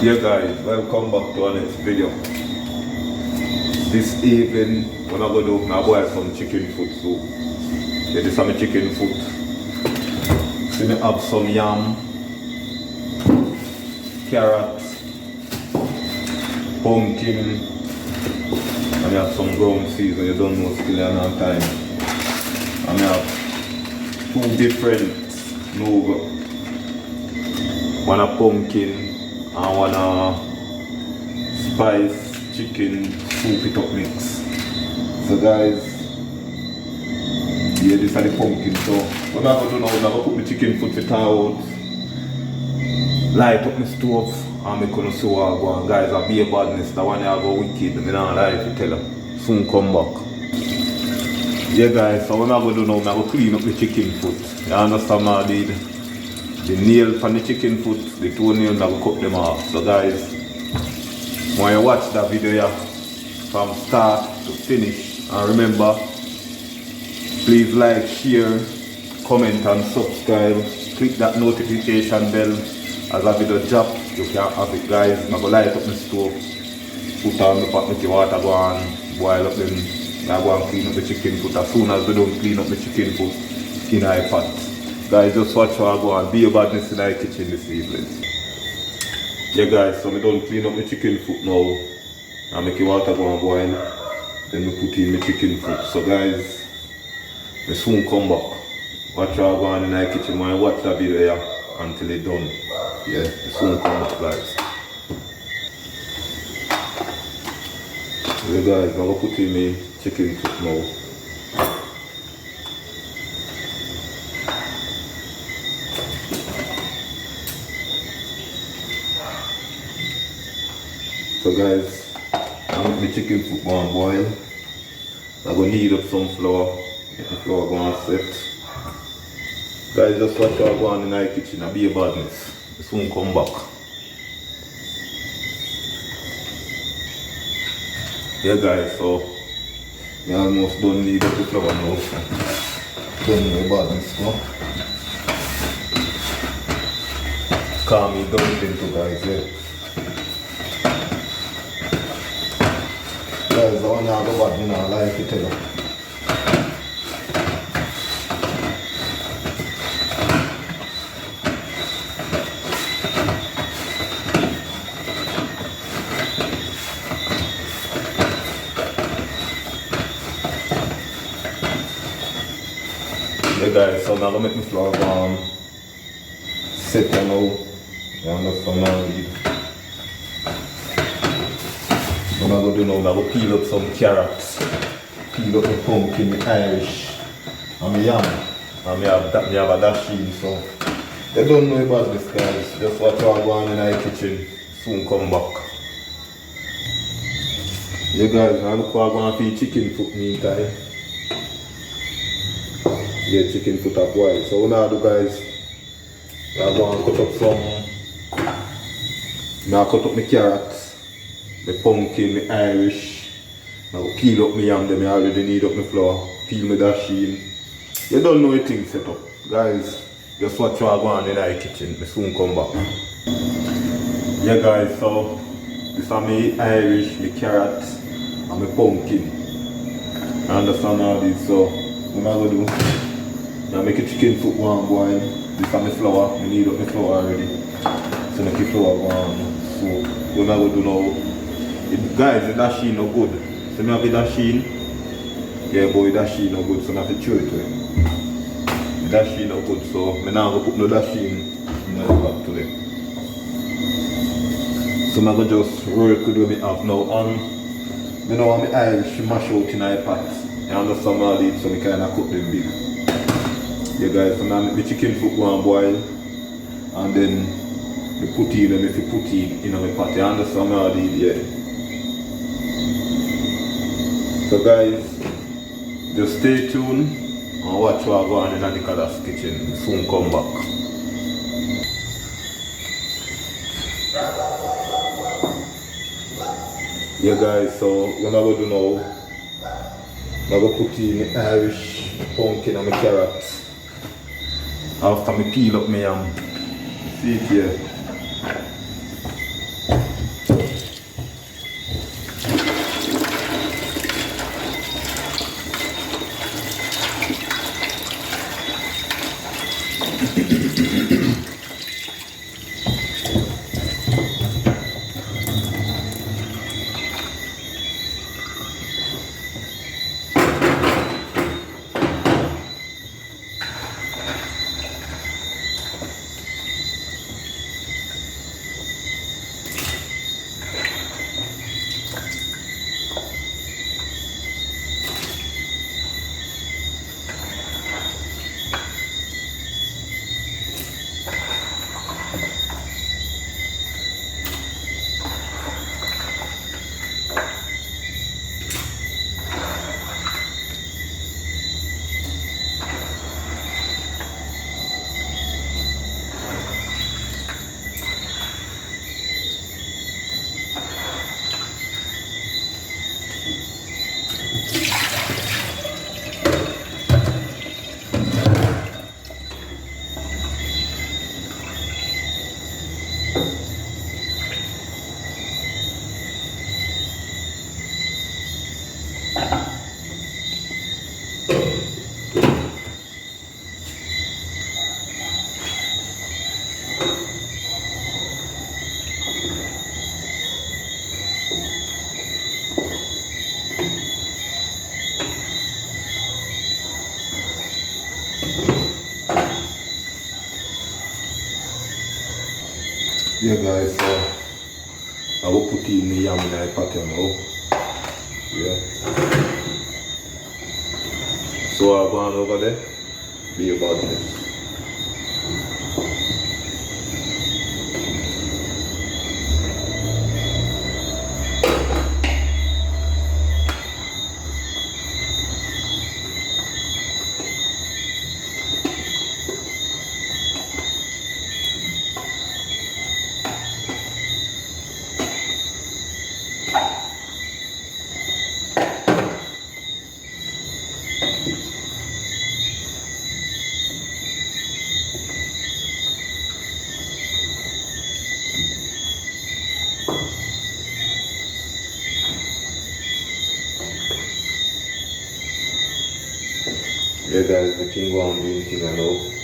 Yeah guys, welcome back to our next video. This evening, what I'm going to do, I'm going to boil some chicken foot soup. Yeah, this is my chicken foot. So I have some yam, carrot, pumpkin, and I have some ground season. You don't know still in on time. And I have two different nougat. One a pumpkin and one a spice chicken soup it up mix. So guys, yeah, this is the pumpkin. So what I'm going to do now, I'm going to put my chicken foot it out, light up my stove, and I'm going to see what I go on. Guys, I'll be a badness, the one I go wicked, I don't lie to tell them. Soon come back. Yeah guys, so what I'm going to do now, I'm going to clean up the chicken foot. You understand what I did? The nail from the chicken foot, the toenail, I will cut them off. So guys, when you watch that video here, from start to finish, and remember, please like, share, comment and subscribe. Click that notification bell as a video drop. You can have it guys. I'm going to light up my stove, put on the pot, make the water go on, boil up them. I go and clean up the chicken foot. As soon as we don't clean up the chicken foot in our pot. Guys, just watch how I go and be a badness in our kitchen this evening. Yeah guys, so we don't clean up the chicken foot now and make the water go and boil. Then we put in the chicken foot. So guys, we soon come back. Watch how I go on in our kitchen when I watch that video here until it's done. Yeah, we soon come back guys. Yeah guys, I'm going to put in my chicken foot now. So guys, I'm going to my chicken foot go and boil. I'm going to knead up some flour, get the flour go and set. Guys, just watch how I go on in our kitchen, I'll be a badness. I soon come back. Yeah guys, so we almost done knead up the flour now. Done my badness now. Calm me down into guys, yeah. Guys, I want to go back in our life to tell you. Yeah guys, so now I'm going to make my flour go set now. You understand now? What I'm going to do now, I'm going to peel up some carrots, peel up the pumpkin, the Irish, and the yam. And I have a dasheen, so they don't know about this guys. Just watch how I go on in our kitchen, soon come back. Yeah guys, now look how I'm going to feed chicken foot meantime. Yeah, chicken foot up boil. So what I do guys, I'm going to cut up some, I cut up my carrots. My pumpkin, my Irish, I will peel up my yam, then I already knead up my flour, peel my dasheen. You don't know anything set up. Guys, just watch how I go on in our kitchen, I soon come back. Yeah guys, so this is my Irish, my carrot, and my pumpkin. I understand all this, so what I'm going to do, I make a chicken foot go and boil. This is my flour, I knead up my flour already. So make the flour go on. So what I'm going to do now, guys, the dasheen no good. So I have the dasheen. Yeah boy, the dasheen no good, so I have to chew it away. The dasheen no good, so I now go put no dasheen in the back to them. So I'm going to just roll it with what I have now. And you know I'm Irish mash out in a pot. You understand all this, so I kind of cook them big. Yeah guys, so now I make the chicken foot go and boil. And then I put in them if you put in my pot. You understand all this, yeah. So guys, just stay tuned and watch what I go on in the Nicholas kitchen. Soon come back. Yeah guys, so what I'm going to do now, I'm going to put in the Irish pumpkin and my carrots. After I peel up my yam. See it here. Yeah guys, so I will put in the yam in the pot now. Yeah. So I'll go on over there, be about this. Yeah guys, the king go on doing thing I know.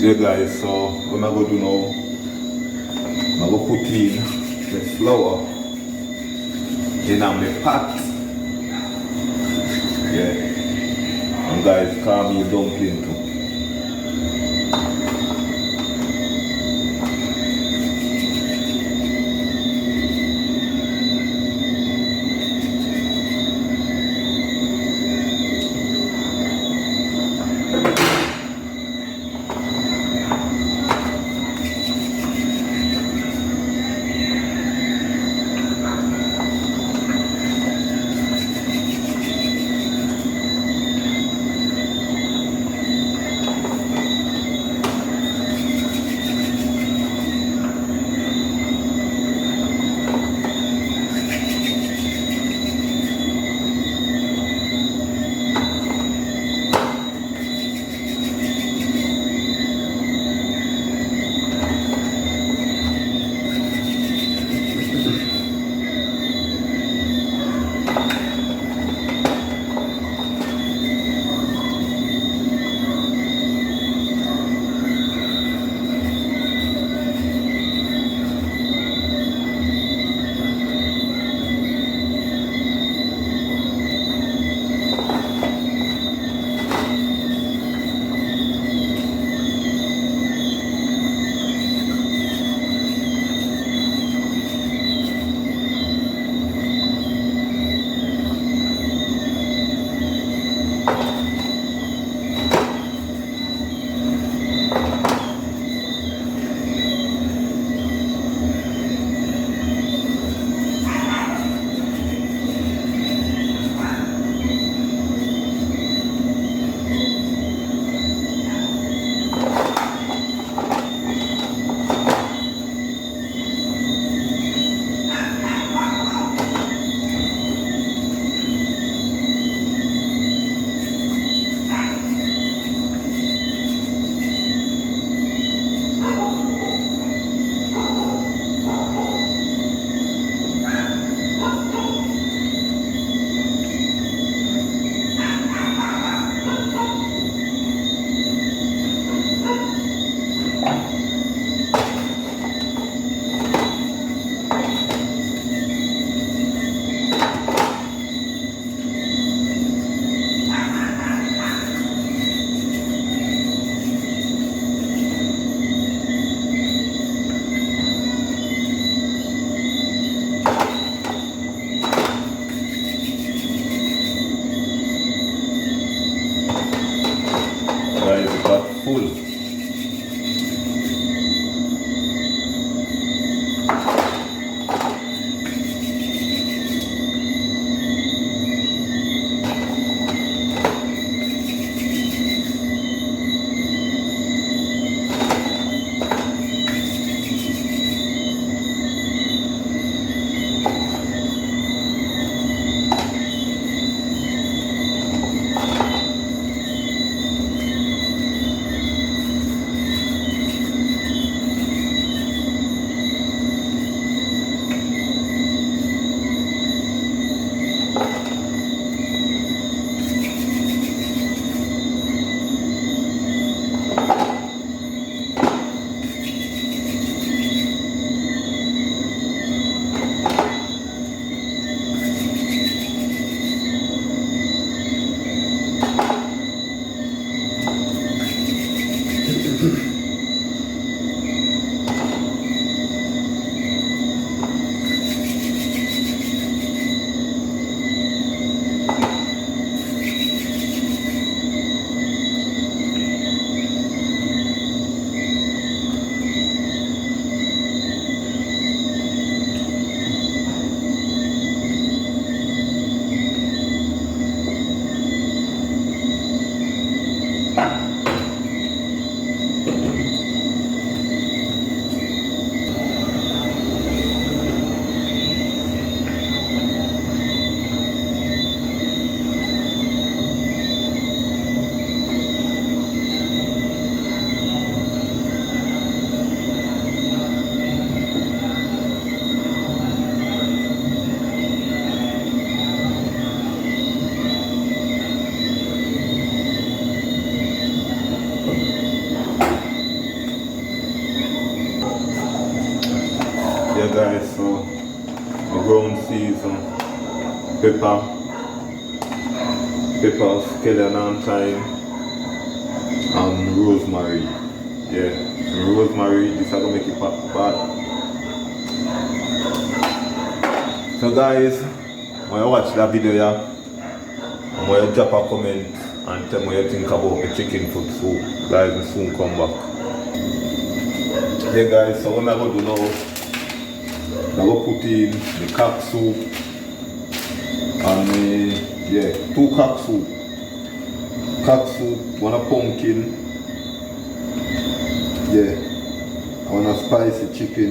Yeah guys, so what I'm going to do now, I'm going to put in the flour in my pot. Yeah. And guys, call me dumpling too. full. Yeah guys, so the ground season, pepper, scallion and thyme, and rosemary. Yeah, and rosemary, this is gonna make it bad. So guys, when you watch that video, yeah, when you drop a comment and tell me what you think about the chicken foot soup, guys, will soon come back. Yeah guys, so what I'm going to do now, I'm going to put in the cock soup and yeah, 2 cock soup. Cock soup, 1 pumpkin, yeah, and 1 spicy chicken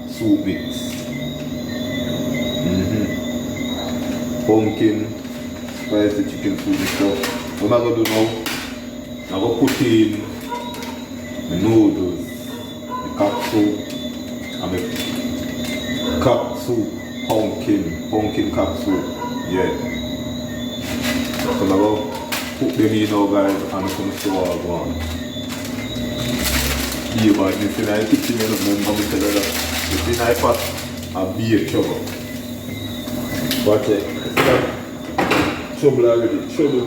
soup mix. Pumpkin, spicy chicken soup mix. So what I'm going to do now, I'm going to put in the noodles, the cock soup, and the cock soup, pumpkin cock soup, yeah. So I'm going to put them in now guys and I'm going to show all one. Yeah but this in the kitchen, you remember me tell you that this in the pot a beer trouble. But trouble already, trouble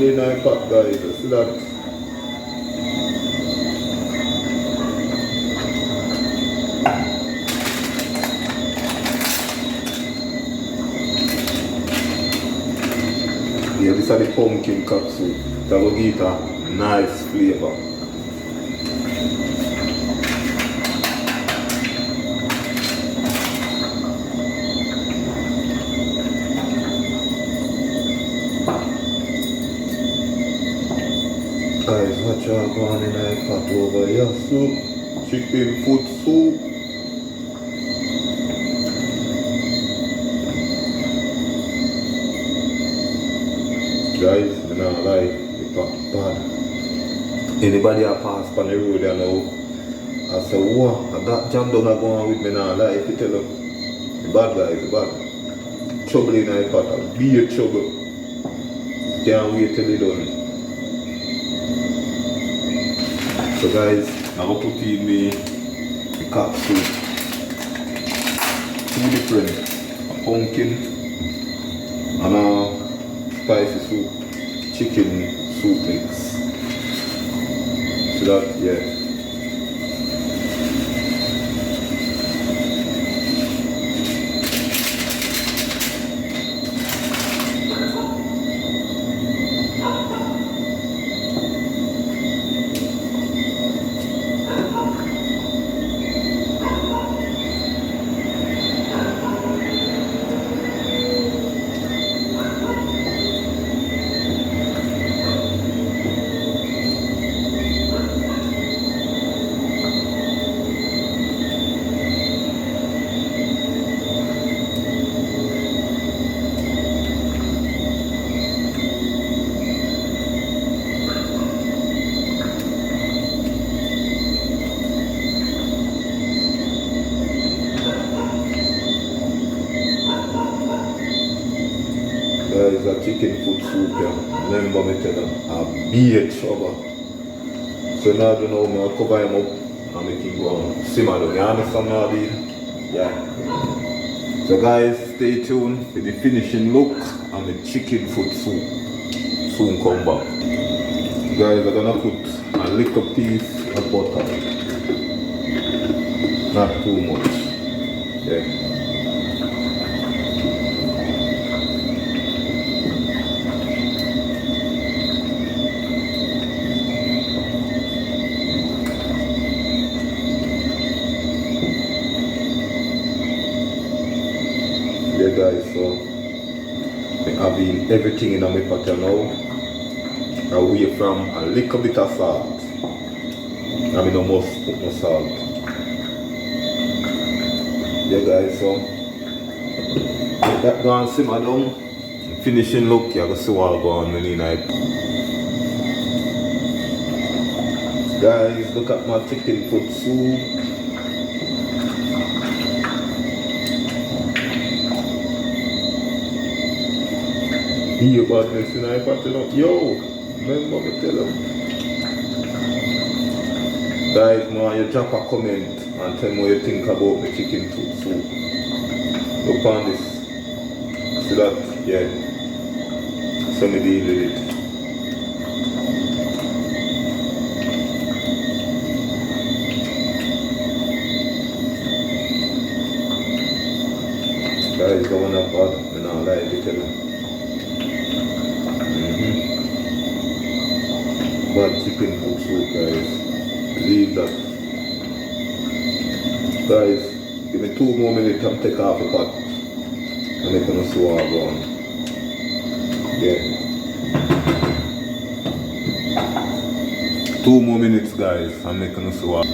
in the pot guys, see that? Yeah, this is the pumpkin cock soup. That will give it a nice flavor. Guys, what y'all going in the pot over here? Soup, chicken foot soup. Guys, I'm not lie, the pot bad. Anybody that pass on the road you know, I say, wow, that jam down going on with me now, lie, if you tell them, the bad guys, the bad. Trouble in the pot, be a trouble. Can't wait till it done. So guys, I'm going to put in me the cock soup. 2 different, a pumpkin and a spicy soup, chicken soup mix. So that, yeah. chicken foot soup here. Remember me tell them, a beer trouble. So now I don't know, I'll cover him up and make him go and simmer down. You understand now, dude? Yeah. So guys, stay tuned for the finishing look and the chicken foot soup. Soon come back. Guys, I'm gonna put a little piece of butter. Not too much. Yeah. Yeah guys, so I'm having everything in my pot now, away from a little bit of salt. I mean, no must put no salt. Yeah guys, so let that go and simmer down. Finishing look, you can see what go on when you know. Guys, look at my chicken foot soup. Be about this in I put it up. Yo, remember me tell them. Guys, man, you drop a comment and tell me what you think about the chicken foot soup. Look on this. See that? Yeah. So me deal with it. Guys, the one up bad, I don't like it tell them. Bad chicken foot soup, guys. Leave that. Guys, give me 2 more minutes and take off the pot. And I'm gonna see what I'm going. Yeah. 2 more minutes, guys. I'm making a swap.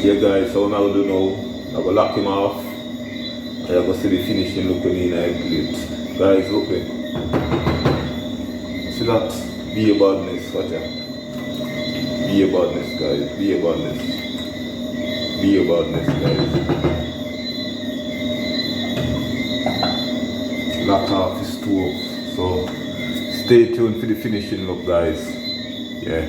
Yeah guys, so what I'm going to do now, I'm going to lock him off and I'm going to see the finishing look when in the plate. Guys, look there. See that? Be a badness, watch out. Be a badness, guys. Be a badness. Be a badness, guys. Lock off the stove. So stay tuned for the finishing look, guys. Yeah.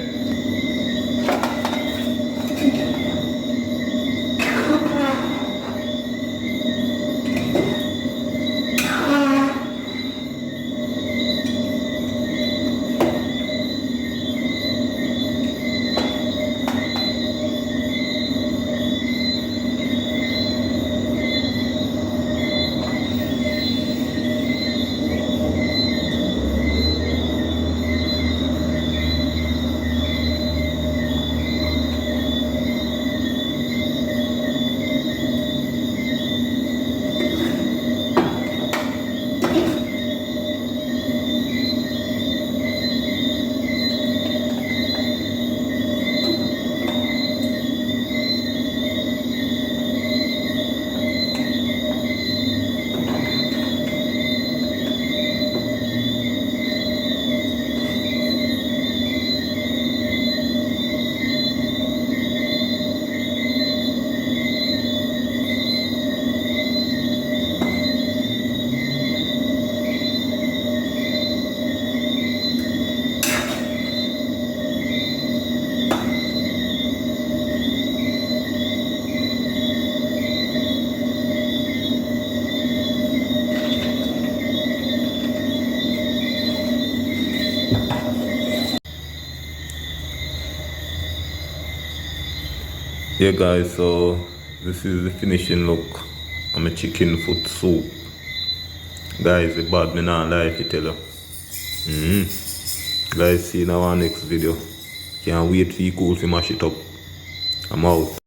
Yeah guys, so this is the finishing look of my chicken foot soup. Guys, it's bad, me not lie if you tell you. Guys, see you in our next video. Can't wait for you cool to mash it up. I'm out.